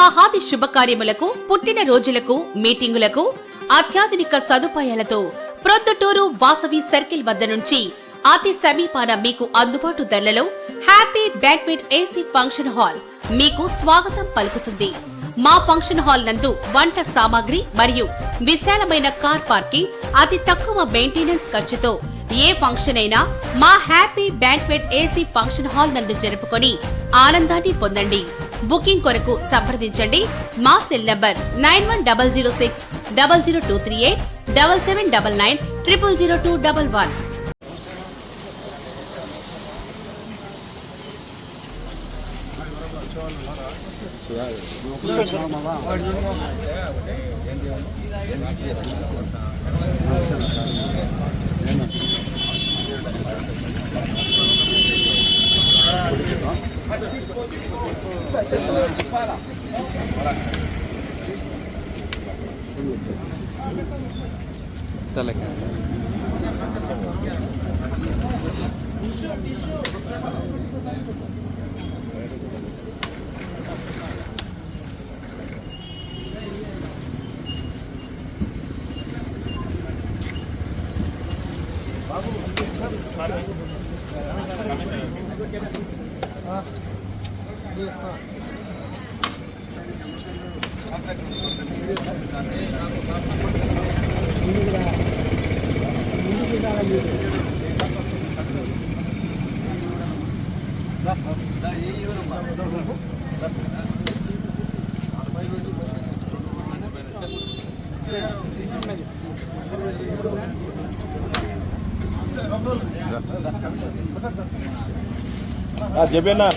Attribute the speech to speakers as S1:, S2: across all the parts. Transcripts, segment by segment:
S1: వివాహాది శుభకార్యములకు, పుట్టిన రోజులకు, మీటింగులకు అత్యాధునిక సదుపాయాలతో ప్రొద్దుటూరు వాసవి సర్కిల్ వద్ద నుంచి అతి సమీపాన మీకు అందుబాటు ధరలలో happy banquet AC function hall మీకు స్వాగతం పలుకుతుంది. మా ఫంక్షన్ హాల్ నందు వంట సామాగ్రి మరియు విశాలమైన కార్ పార్కింగ్, అతి తక్కువ మెయింటెనెన్స్ ఖర్చుతో ఏ ఫంక్షన్ అయినా మా happy banquet AC function hall నందు జరుపుకొని ఆనందాన్ని పొందండి. బుకింగ్ కొరకు సంప్రదించండి. మా సెల్ నంబర్ 9100600238 7799 000211.
S2: చెప్పేనా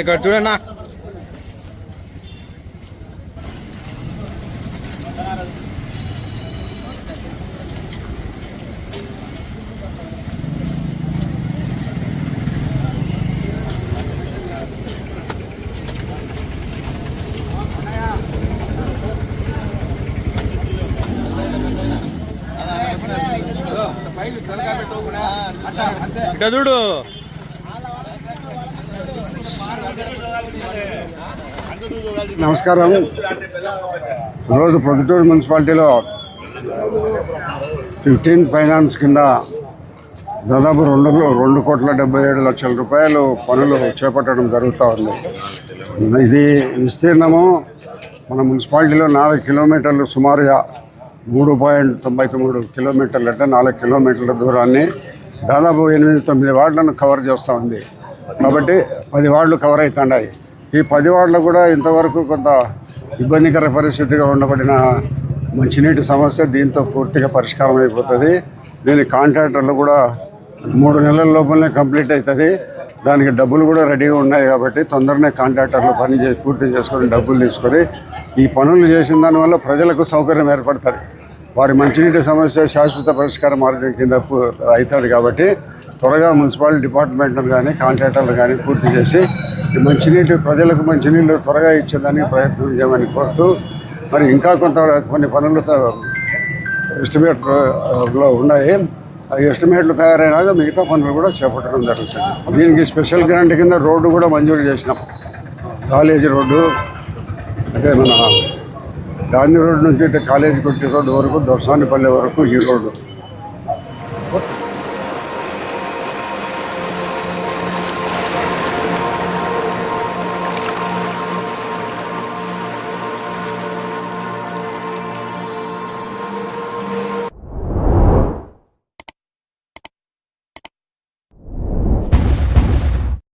S2: ఇక్కడ చూడన్నా ఇక్కడ చూడు.
S3: నమస్కారం. ఈరోజు ప్రొద్దుటూరు మున్సిపాలిటీలో 15 ఫైనాన్స్ కింద దాదాపు 2,77,00,000 రూపాయలు పనులు చేపట్టడం జరుగుతూ ఉంది. ఇది విస్తీర్ణము మన మున్సిపాలిటీలో 4 కిలోమీటర్లు, సుమారుగా 3.93 కిలోమీటర్లు, అంటే 4 కిలోమీటర్ల దూరాన్ని దాదాపు 8-9 వార్డులను కవర్ చేస్తూ ఉంది. కాబట్టి 10 వార్డులు కవర్ అవుతున్నాయి. ఈ 10 వార్డులు కూడా ఇంతవరకు కొంత ఇబ్బందికర పరిస్థితిగా ఉండబడిన మంచినీటి సమస్య దీంతో పూర్తిగా పరిష్కారం అయిపోతుంది. దీని కాంట్రాక్టర్లు కూడా 3 నెలల లోపలనే కంప్లీట్ అవుతుంది. దానికి డబ్బులు కూడా రెడీగా ఉన్నాయి. కాబట్టి తొందరనే కాంట్రాక్టర్లు పూర్తి చేసుకొని డబ్బులు తీసుకొని ఈ పనులు చేసిన దానివల్ల ప్రజలకు సౌకర్యం ఏర్పడుతుంది. వారి మంచినీటి సమస్య శాశ్వత పరిష్కార మార్గం కింద అవుతుంది. కాబట్టి త్వరగా మున్సిపాలిటీ డిపార్ట్మెంట్ను కానీ కాంట్రాక్టర్లు కానీ పూర్తి చేసి ఈ మంచినీటి ప్రజలకు మంచినీళ్ళు త్వరగా ఇచ్చేదానికి ప్రయత్నం చేయమని కోరుతూ, మరి ఇంకా కొన్ని పనులు ఎస్టిమేట్లో ఉన్నాయి. ఆ ఎస్టిమేట్లు తయారైనాక మిగతా పనులు కూడా చేపట్టడం జరుగుతుంది. దీనికి స్పెషల్ గ్రాంట్ కింద రోడ్డు కూడా మంజూరు చేసినాం. కాలేజీ రోడ్డు, అంటే మన గాంధీ రోడ్డు నుంచి కాలేజీ కొట్టి రోడ్డు వరకు, దొరసానిపల్లి వరకు ఈ రోడ్డు